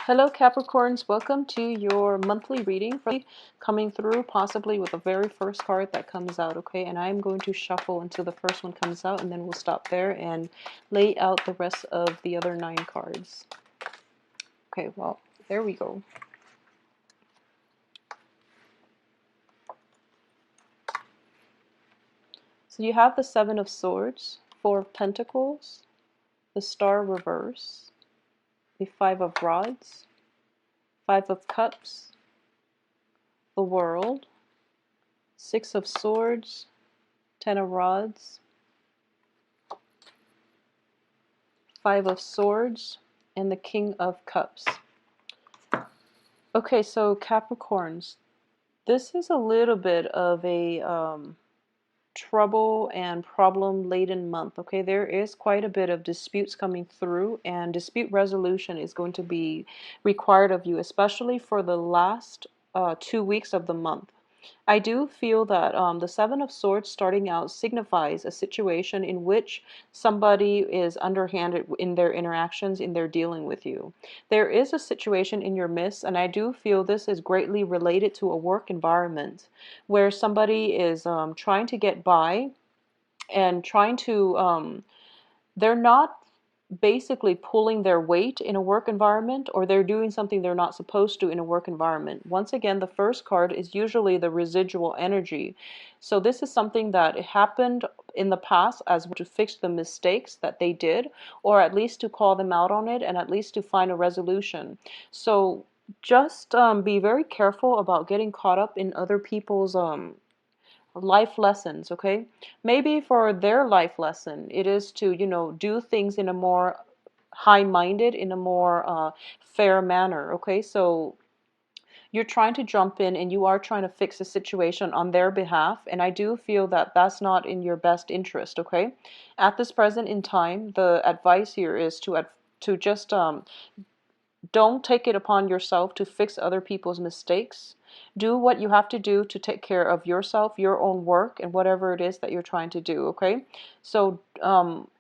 Hello Capricorns, welcome to your monthly reading coming through possibly with the very first card that comes out, okay? And I'm going to shuffle until the first one comes out and then we'll stop there and lay out the rest of the other 9 cards. Okay, well, there we go. So you have the 7 of Swords, 4 of Pentacles, the Star reverse, the 5 of Rods, 5 of Cups, the World, 6 of Swords, 10 of Rods, 5 of Swords, and the King of Cups. Okay, so Capricorns, this is a little bit of a trouble and problem-laden month, okay? There is quite a bit of disputes coming through, and dispute resolution is going to be required of you, especially for the last 2 weeks of the month. I do feel that the 7 of Swords starting out signifies a situation in which somebody is underhanded in their interactions, in their dealing with you. There is a situation in your midst, and I do feel this is greatly related to a work environment where somebody is trying to get by and trying to, they're not basically pulling their weight in a work environment, or they're doing something they're not supposed to in a work environment. Once again, the first card is usually the residual energy. So this is something that happened in the past as to fix the mistakes that they did, or at least to call them out on it and at least to find a resolution. So just be very careful about getting caught up in other people's life lessons, okay? Maybe for their life lesson, it is to, do things in a more high-minded, in a more fair manner, okay? So you're trying to jump in and you are trying to fix a situation on their behalf, and I do feel that that's not in your best interest, okay? At this present in time, the advice here is to just don't take it upon yourself to fix other people's mistakes. Do what you have to do to take care of yourself, your own work, and whatever it is that you're trying to do, okay? So,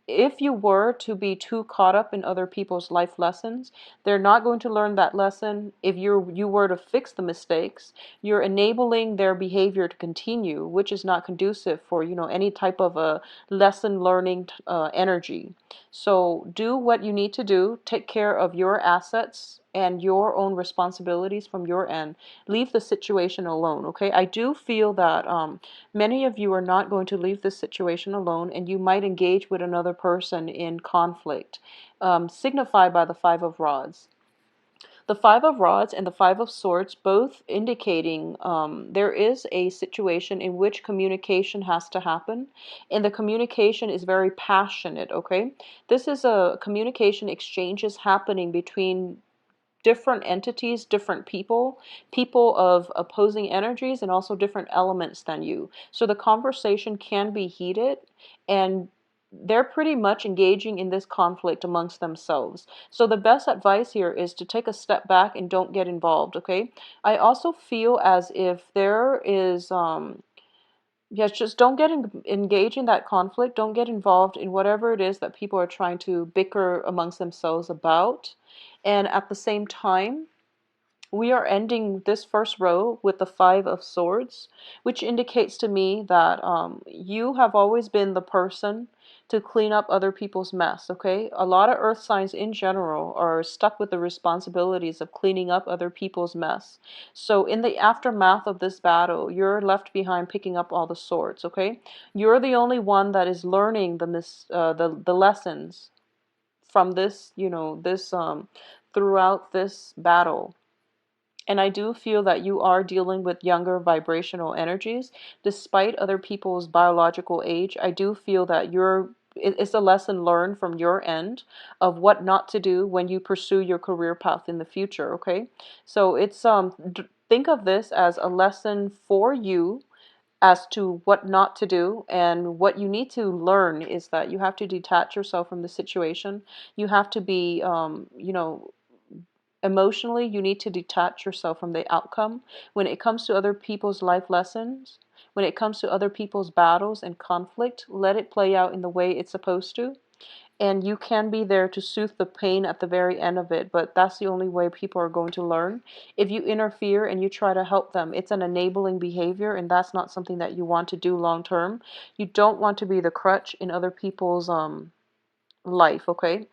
if you were to be too caught up in other people's life lessons, they're not going to learn that lesson. If you were to fix the mistakes, you're enabling their behavior to continue, which is not conducive for, any type of a lesson learning energy. So do what you need to do, take care of your assets and your own responsibilities from your end. Leave the situation alone, okay? I do feel that many of you are not going to leave this situation alone, and you might engage with another person in conflict, signified by the 5 of Rods. The 5 of Rods and the 5 of Swords both indicating there is a situation in which communication has to happen, and the communication is very passionate, okay? This is a communication exchanges happening between different entities, different people, people of opposing energies, and also different elements than you. So the conversation can be heated, and they're pretty much engaging in this conflict amongst themselves. So the best advice here is to take a step back and don't get involved, okay? I also feel as if there is yes, just don't get engaged in that conflict. Don't get involved in whatever it is that people are trying to bicker amongst themselves about. And at the same time, we are ending this first row with the 5 of Swords, which indicates to me that you have always been the person to clean up other people's mess, okay? A lot of earth signs in general are stuck with the responsibilities of cleaning up other people's mess. So in the aftermath of this battle, you're left behind picking up all the swords, okay? You're the only one that is learning the lessons from this, throughout this battle. And I do feel that you are dealing with younger vibrational energies. Despite other people's biological age, I do feel that it's a lesson learned from your end of what not to do when you pursue your career path in the future, okay? So it's think of this as a lesson for you as to what not to do, and what you need to learn is that you have to detach yourself from the situation. You have to be emotionally, you need to detach yourself from the outcome. When it comes to other people's life lessons, when it comes to other people's battles and conflict, let it play out in the way it's supposed to. and you can be there to soothe the pain at the very end of it, but that's the only way people are going to learn. If you interfere and you try to help them, it's an enabling behavior, and that's not something that you want to do long term. You don't want to be the crutch in other people's life, okay?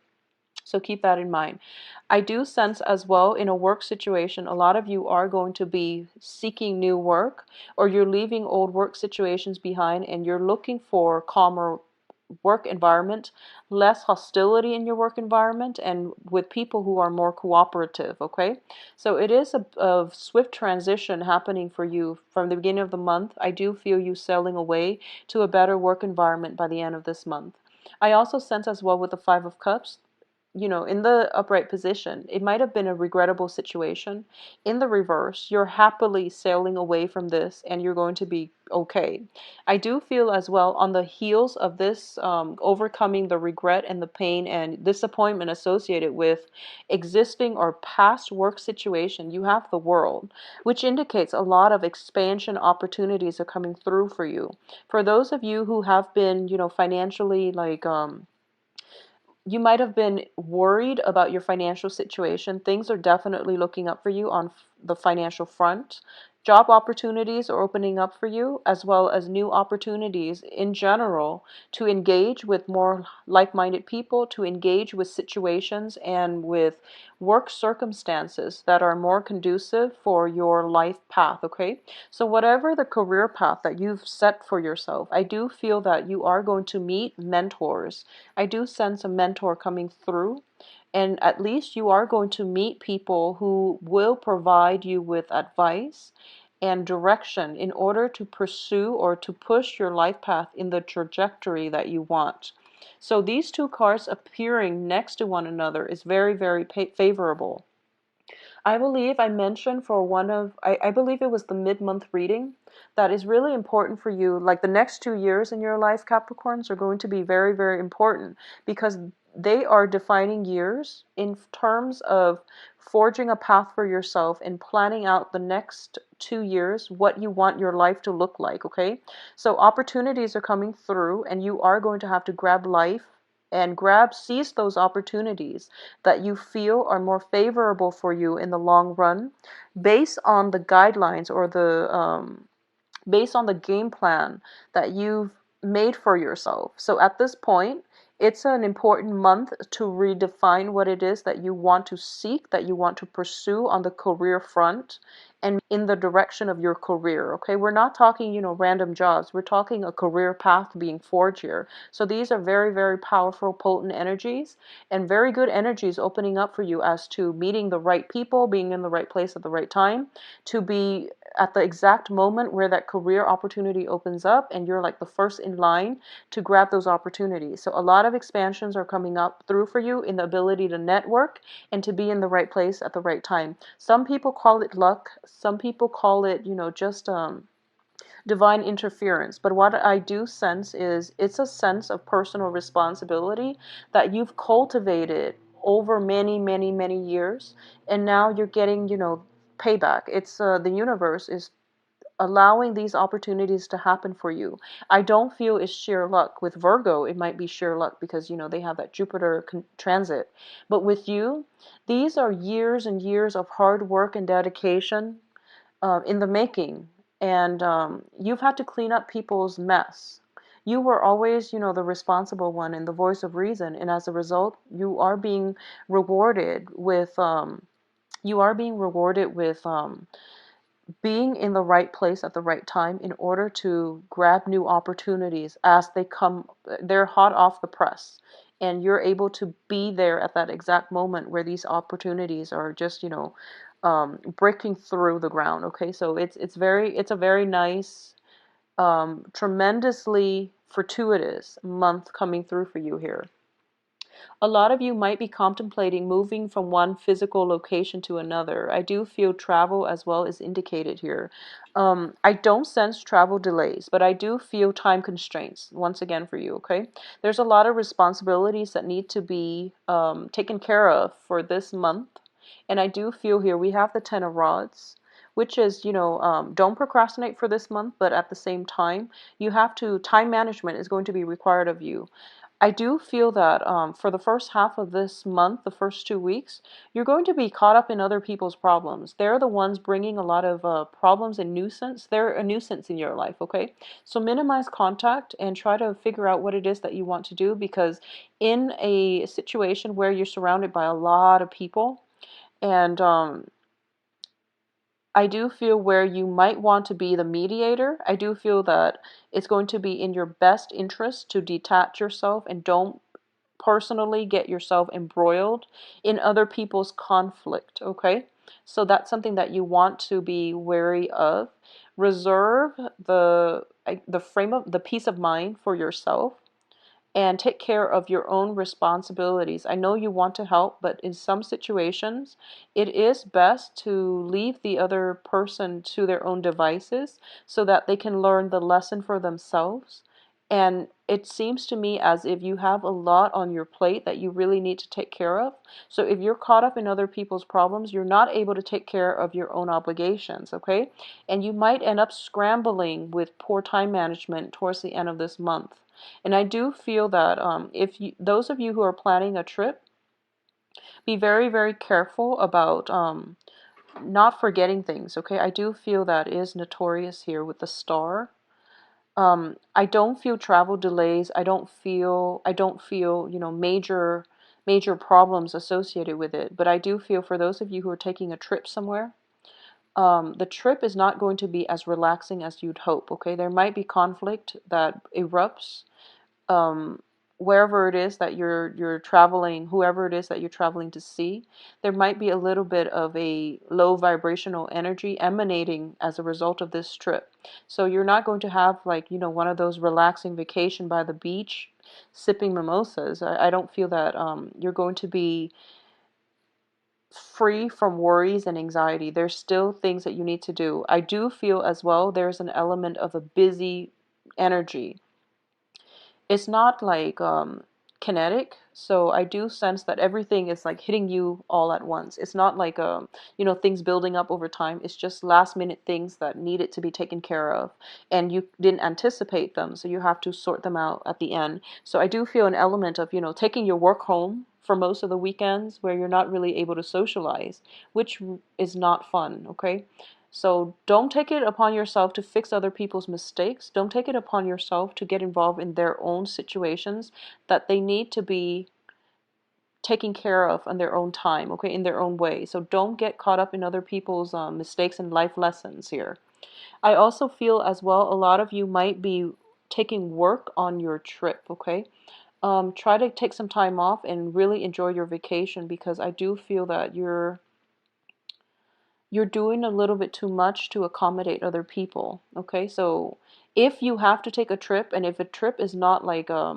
So keep that in mind. I do sense as well in a work situation, a lot of you are going to be seeking new work, or you're leaving old work situations behind and you're looking for calmer work environment, less hostility in your work environment, and with people who are more cooperative, okay? So it is a swift transition happening for you from the beginning of the month. I do feel you sailing away to a better work environment by the end of this month. I also sense as well with the Five of Cups, in the upright position, it might have been a regrettable situation. In the reverse, you're happily sailing away from this and you're going to be okay. I do feel as well on the heels of this, overcoming the regret and the pain and disappointment associated with existing or past work situation, you have the World, which indicates a lot of expansion opportunities are coming through for you. For those of you who have been, financially like, you might have been worried about your financial situation. Things are definitely looking up for you on the financial front. Job opportunities are opening up for you, as well as new opportunities in general to engage with more like minded people, to engage with situations and with work circumstances that are more conducive for your life path, okay? So, whatever the career path that you've set for yourself, I do feel that you are going to meet mentors. I do sense a mentor coming through, and at least you are going to meet people who will provide you with advice and direction in order to pursue or to push your life path in the trajectory that you want. So these two cards appearing next to one another is very, very favorable. I believe I mentioned for I believe it was the mid-month reading, that is really important for you. Like the next 2 years in your life, Capricorns, are going to be very, very important because they are defining years in terms of forging a path for yourself and planning out the next 2 years, what you want your life to look like, okay? So opportunities are coming through and you are going to have to grab life and seize those opportunities that you feel are more favorable for you in the long run based on the guidelines or based on the game plan that you've made for yourself. So at this point, it's an important month to redefine what it is that you want to seek, that you want to pursue on the career front and in the direction of your career. Okay, we're not talking, random jobs. We're talking a career path being forged here. So these are very, very powerful, potent energies and very good energies opening up for you as to meeting the right people, being in the right place at the right time, to be at the exact moment where that career opportunity opens up and you're like the first in line to grab those opportunities. So a lot of expansions are coming up through for you in the ability to network and to be in the right place at the right time. Some people call it luck. Some people call it, just divine interference. But what I do sense is it's a sense of personal responsibility that you've cultivated over many, many, many years, and now you're getting, payback. It's the universe is allowing these opportunities to happen for you. I don't feel it's sheer luck. With Virgo, it might be sheer luck because, they have that Jupiter transit. But with you, these are years and years of hard work and dedication in the making. And you've had to clean up people's mess. You were always, the responsible one and the voice of reason. And as a result, rewarded with, you are being rewarded with being in the right place at the right time in order to grab new opportunities as they come. They're hot off the press, and you're able to be there at that exact moment where these opportunities are just, breaking through the ground. Okay, so it's a very nice, tremendously fortuitous month coming through for you here. A lot of you might be contemplating moving from one physical location to another. I do feel travel as well is indicated here. I don't sense travel delays, but I do feel time constraints once again for you, okay? There's a lot of responsibilities that need to be taken care of for this month. And I do feel here we have the Ten of Rods, which is, don't procrastinate for this month, but at the same time, time management is going to be required of you. I do feel that for the first half of this month, the first 2 weeks, you're going to be caught up in other people's problems. They're the ones bringing a lot of problems and nuisance. They're a nuisance in your life, okay? So minimize contact and try to figure out what it is that you want to do, because in a situation where you're surrounded by a lot of people, and I do feel where you might want to be the mediator. I do feel that it's going to be in your best interest to detach yourself and don't personally get yourself embroiled in other people's conflict, okay? So that's something that you want to be wary of. Reserve the frame of the peace of mind for yourself, and take care of your own responsibilities. I know you want to help, but in some situations, it is best to leave the other person to their own devices so that they can learn the lesson for themselves. And it seems to me as if you have a lot on your plate that you really need to take care of. So if you're caught up in other people's problems, you're not able to take care of your own obligations, okay? And you might end up scrambling with poor time management towards the end of this month. And I do feel that if you, those of you who are planning a trip, be very, very careful about not forgetting things, okay? I do feel that is notorious here with the star. I don't feel travel delays. I don't feel, major problems associated with it. But I do feel for those of you who are taking a trip somewhere, the trip is not going to be as relaxing as you'd hope, okay? There might be conflict that erupts um, wherever it is that you're traveling, whoever it is that you're traveling to see, there might be a little bit of a low vibrational energy emanating as a result of this trip. So you're not going to have like, one of those relaxing vacation by the beach sipping mimosas. I don't feel that you're going to be free from worries and anxiety. There's still things that you need to do. I do feel as well there's an element of a busy energy. It's not like kinetic, so I do sense that everything is like hitting you all at once. It's not like things building up over time. It's just last minute things that needed to be taken care of, and you didn't anticipate them, so you have to sort them out at the end. So I do feel an element of taking your work home for most of the weekends where you're not really able to socialize, which is not fun, okay? So don't take it upon yourself to fix other people's mistakes. Don't take it upon yourself to get involved in their own situations that they need to be taken care of on their own time, okay, in their own way. So don't get caught up in other people's mistakes and life lessons here. I also feel as well a lot of you might be taking work on your trip, okay? Try to take some time off and really enjoy your vacation, because I do feel that you're doing a little bit too much to accommodate other people. Okay, so if you have to take a trip, and if a trip is not like a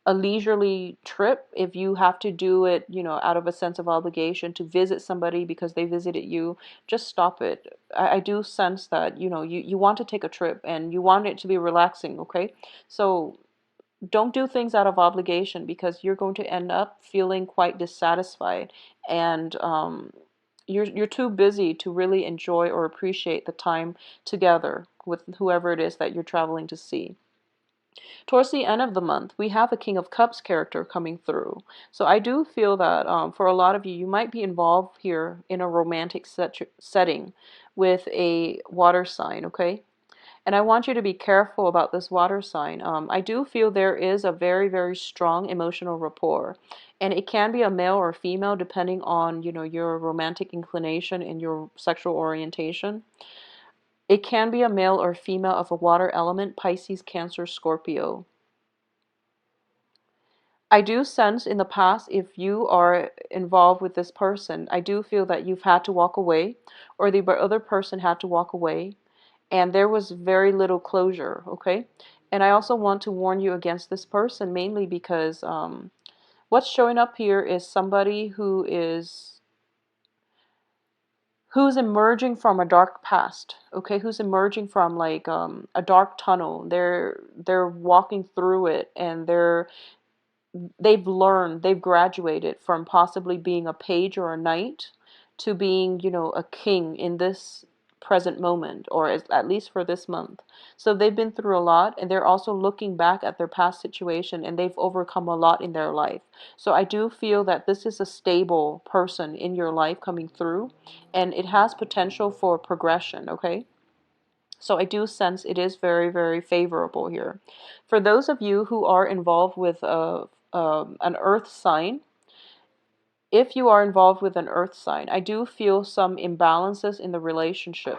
leisurely trip, if you have to do it, out of a sense of obligation to visit somebody because they visited you, just stop it. I do sense that, you want to take a trip and you want it to be relaxing, okay? So don't do things out of obligation, because you're going to end up feeling quite dissatisfied, and you're too busy to really enjoy or appreciate the time together with whoever it is that you're traveling to see. Towards the end of the month, we have a King of Cups character coming through. So I do feel that for a lot of you, you might be involved here in a romantic setting with a water sign, okay? And I want you to be careful about this water sign. I do feel there is a very, very strong emotional rapport. And it can be a male or female depending on, your romantic inclination and your sexual orientation. It can be a male or female of a water element, Pisces, Cancer, Scorpio. I do sense in the past, if you are involved with this person, I do feel that you've had to walk away, or the other person had to walk away, and there was very little closure, okay? And I also want to warn you against this person, mainly because what's showing up here is somebody who's emerging from a dark past, okay? Who's emerging from like a dark tunnel. They're walking through it, and they've graduated from possibly being a page or a knight to being, a king in this present moment, or at least for this month. So they've been through a lot, and they're also looking back at their past situation, and they've overcome a lot in their life. So I do feel that this is a stable person in your life coming through, and it has potential for progression, okay? So I do sense it is very, very favorable here. For those of you who are involved with an earth sign, if you are involved with an earth sign, I do feel some imbalances in the relationship.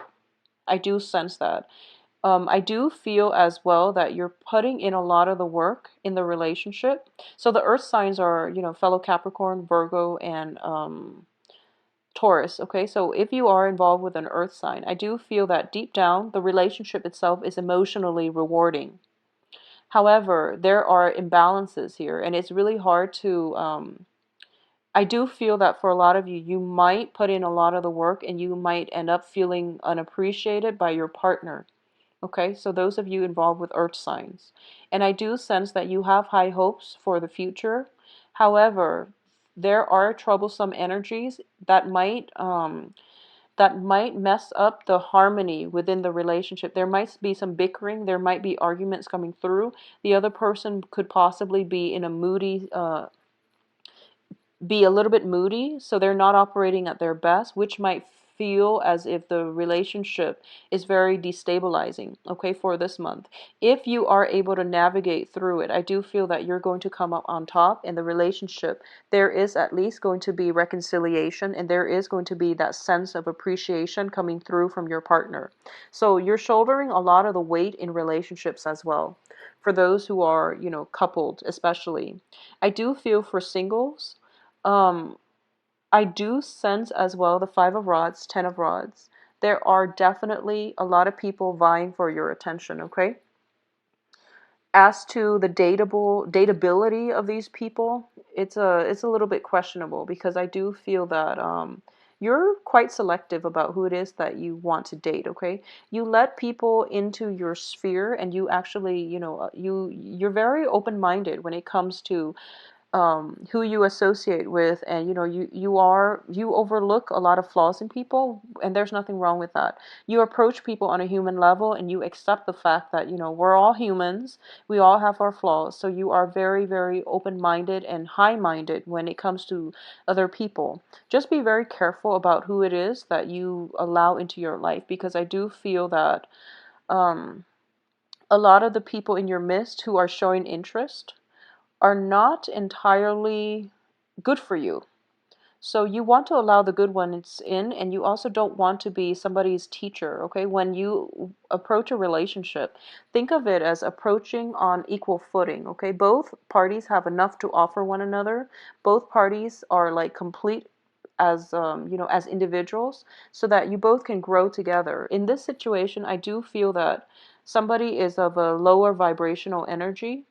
I do sense that. I do feel as well that you're putting in a lot of the work in the relationship. So the earth signs are, fellow Capricorn, Virgo, and Taurus. Okay, so if you are involved with an earth sign, I do feel that deep down, the relationship itself is emotionally rewarding. However, there are imbalances here, and it's really hard to I do feel that for a lot of you, you might put in a lot of the work and you might end up feeling unappreciated by your partner. Okay, so those of you involved with earth signs. And I do sense that you have high hopes for the future. However, there are troublesome energies that might mess up the harmony within the relationship. There might be some bickering, there might be arguments coming through. The other person could possibly be in a moody be a little bit moody, so they're not operating at their best, which might feel as if the relationship is very destabilizing, okay, for this month. If you are able to navigate through it, I do feel that you're going to come up on top in the relationship. There is at least going to be reconciliation, and there is going to be that sense of appreciation coming through from your partner. So you're shouldering a lot of the weight in relationships as well. For those who are, coupled, especially. I do feel for singles, um, I do sense as well the Five of Rods, Ten of Rods. There are definitely a lot of people vying for your attention, okay? As to the dateability of these people, it's a little bit questionable because I do feel that you're quite selective about who it is that you want to date, okay? You let people into your sphere, and you actually, you're very open-minded when it comes to who you associate with, and you overlook a lot of flaws in people, and there's nothing wrong with that. You approach people on a human level, and you accept the fact that we're all humans, we all have our flaws, so you are very, very open-minded and high-minded when it comes to other people. Just be very careful about who it is that you allow into your life, because I do feel that um, a lot of the people in your midst who are showing interest are not entirely good for you. So you want to allow the good ones in, and you also don't want to be somebody's teacher, okay? When you approach a relationship, think of it as approaching on equal footing, okay? Both parties have enough to offer one another. Both parties are like complete as as individuals, so that you both can grow together. In this situation, I do feel that somebody is of a lower vibrational energy.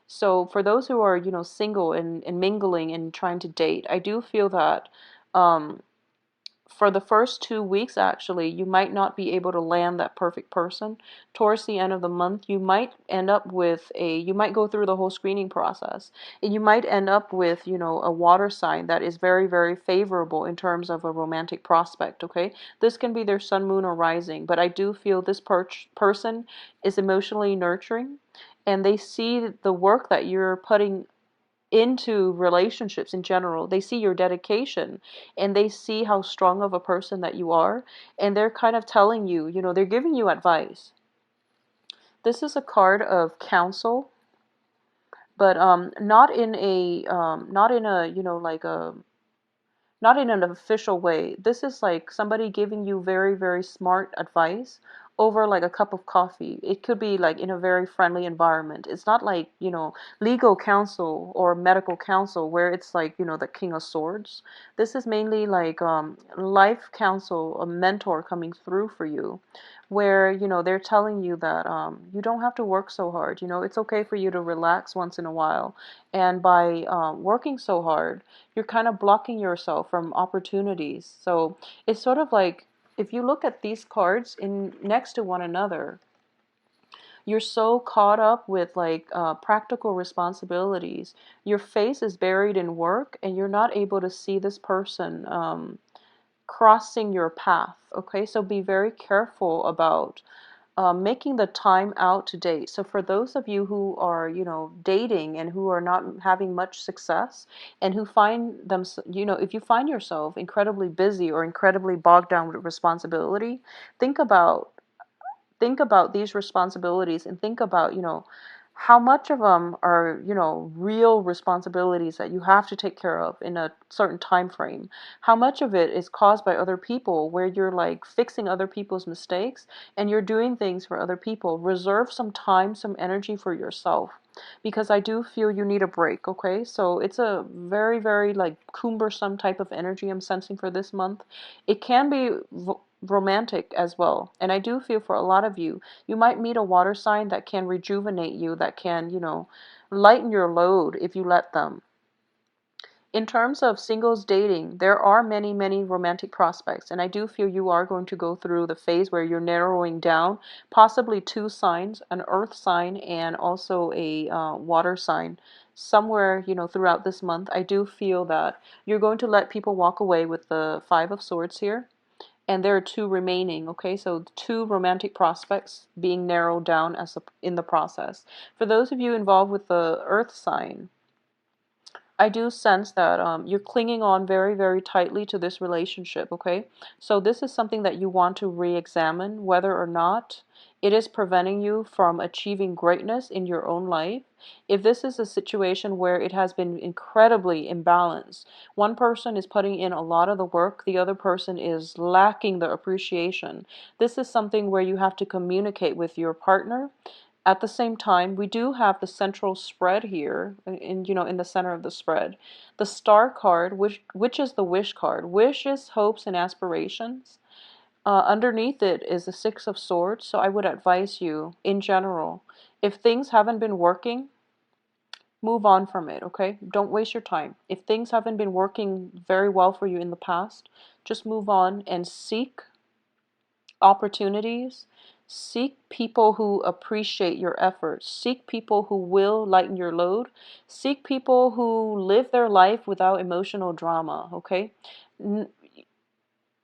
So for those who are, single and mingling and trying to date, I do feel that um, for the first 2 weeks, actually, you might not be able to land that perfect person. Towards the end of the month, you might end up with you might go through the whole screening process, and you might end up with, a water sign that is very, very favorable in terms of a romantic prospect, okay? This can be their sun, moon, or rising, but I do feel this person is emotionally nurturing, and they see the work that you're putting into relationships in general. They see your dedication, and they see how strong of a person that you are, and they're kind of telling you, they're giving you advice. This is a card of counsel, but not in a, like a not in an official way. This is like somebody giving you very, very smart advice over like a cup of coffee. It could be like in a very friendly environment. It's not like, legal counsel or medical counsel where it's like, the King of Swords. This is mainly like life counsel, a mentor coming through for you, where, they're telling you that you don't have to work so hard. It's okay for you to relax once in a while. And by working so hard, you're kind of blocking yourself from opportunities. So it's sort of like, if you look at these cards in next to one another, you're so caught up with like practical responsibilities. Your face is buried in work, and you're not able to see this person crossing your path. Okay, so be very careful about making the time out to date. So for those of you who are, dating and who are not having much success and who find them, if you find yourself incredibly busy or incredibly bogged down with responsibility, think about these responsibilities and think about, how much of them are, real responsibilities that you have to take care of in a certain time frame. How much of it is caused by other people, where you're like fixing other people's mistakes and you're doing things for other people. Reserve some time, some energy for yourself, because I do feel you need a break. Okay, so it's a very, very like cumbersome type of energy I'm sensing for this month. It can be romantic as well, and I do feel for a lot of you, you might meet a water sign that can rejuvenate you, that can, lighten your load if you let them. In terms of singles dating, there are many, many romantic prospects, and I do feel you are going to go through the phase where you're narrowing down possibly two signs, an earth sign and also a water sign. Somewhere, throughout this month, I do feel that you're going to let people walk away with the Five of Swords here. And there are two remaining, okay? So two romantic prospects being narrowed down in the process. For those of you involved with the earth sign, I do sense that you're clinging on very, very tightly to this relationship, okay? So this is something that you want to re-examine, whether or not it is preventing you from achieving greatness in your own life. If this is a situation where it has been incredibly imbalanced, one person is putting in a lot of the work, the other person is lacking the appreciation. This is something where you have to communicate with your partner. At the same time, we do have the central spread here, in the center of the spread. The star card, which is the wish card. Wishes, hopes, and aspirations. Underneath it is the Six of Swords. So I would advise you, in general, if things haven't been working, move on from it, okay? Don't waste your time. If things haven't been working very well for you in the past, just move on and seek opportunities. Seek people who appreciate your efforts. Seek people who will lighten your load. Seek people who live their life without emotional drama, okay?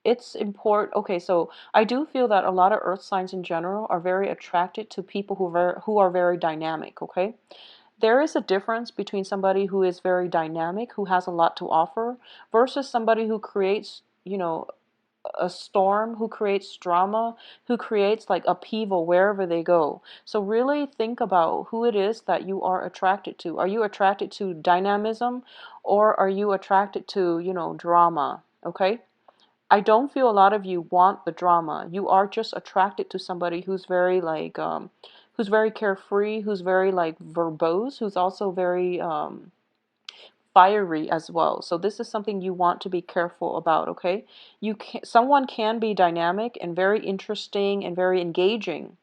It's important. Okay, so I do feel that a lot of earth signs in general are very attracted to people who are very dynamic, okay? There is a difference between somebody who is very dynamic, who has a lot to offer, versus somebody who creates, a storm, who creates drama, who creates like upheaval wherever they go. So really think about who it is that you are attracted to. Are you attracted to dynamism, or are you attracted to, drama? Okay? I don't feel a lot of you want the drama. You are just attracted to somebody who's very like who's very carefree, who's very like verbose, who's also very fiery as well. So this is something you want to be careful about, okay? Someone can be dynamic and very interesting and very engaging,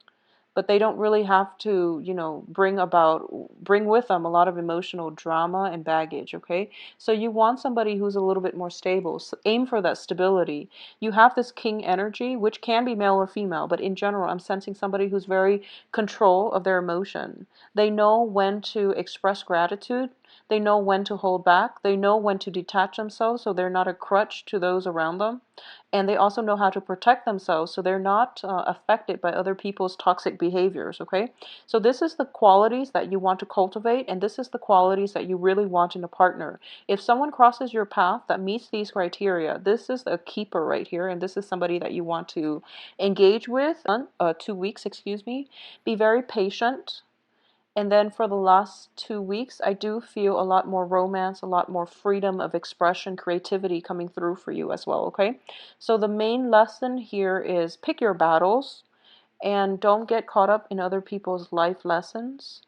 but they don't really have to, bring with them a lot of emotional drama and baggage, okay? So you want somebody who's a little bit more stable. So aim for that stability. You have this king energy, which can be male or female, but in general, I'm sensing somebody who's very control of their emotion. They know when to express gratitude. They know when to hold back. They know when to detach themselves so they're not a crutch to those around them. And they also know how to protect themselves so they're not affected by other people's toxic behaviors, okay? So this is the qualities that you want to cultivate, and this is the qualities that you really want in a partner. If someone crosses your path that meets these criteria, this is a keeper right here, and this is somebody that you want to engage with. 2 weeks, excuse me. Be very patient. And then for the last 2 weeks, I do feel a lot more romance, a lot more freedom of expression, creativity coming through for you as well, okay? So the main lesson here is pick your battles and don't get caught up in other people's life lessons.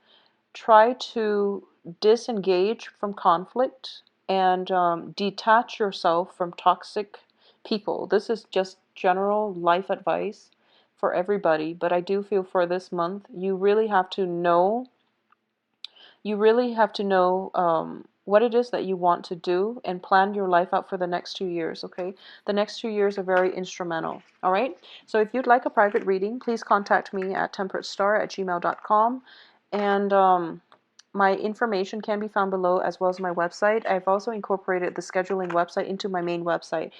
Try to disengage from conflict and detach yourself from toxic people. This is just general life advice for everybody, but I do feel for this month, you really have to know what it is that you want to do and plan your life out for the next 2 years, okay? The next 2 years are very instrumental, all right? So if you'd like a private reading, please contact me at temperatestar@gmail.com. And my information can be found below, as well as my website. I've also incorporated the scheduling website into my main website.